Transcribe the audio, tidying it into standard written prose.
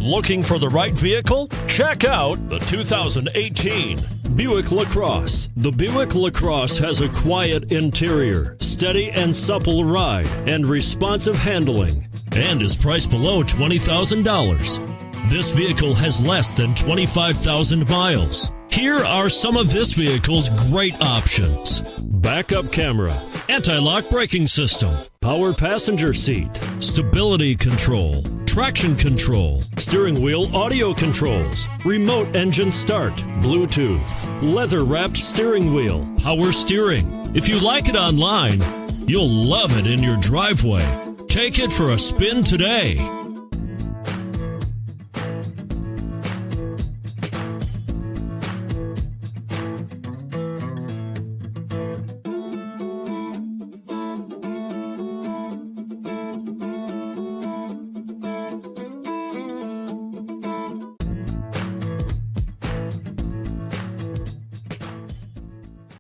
Looking for the right vehicle? Check out the 2018 Buick LaCrosse. The Buick LaCrosse has a quiet interior, steady and supple ride, and responsive handling, and is priced below $20,000. This vehicle has less than 25,000 miles. Here are some of this vehicle's great options: backup camera, anti-lock braking system, power passenger seat, stability control, traction control, steering wheel audio controls, remote engine start, Bluetooth, leather-wrapped steering wheel, power steering. If you like it online, you'll love it in your driveway. Take it for a spin today.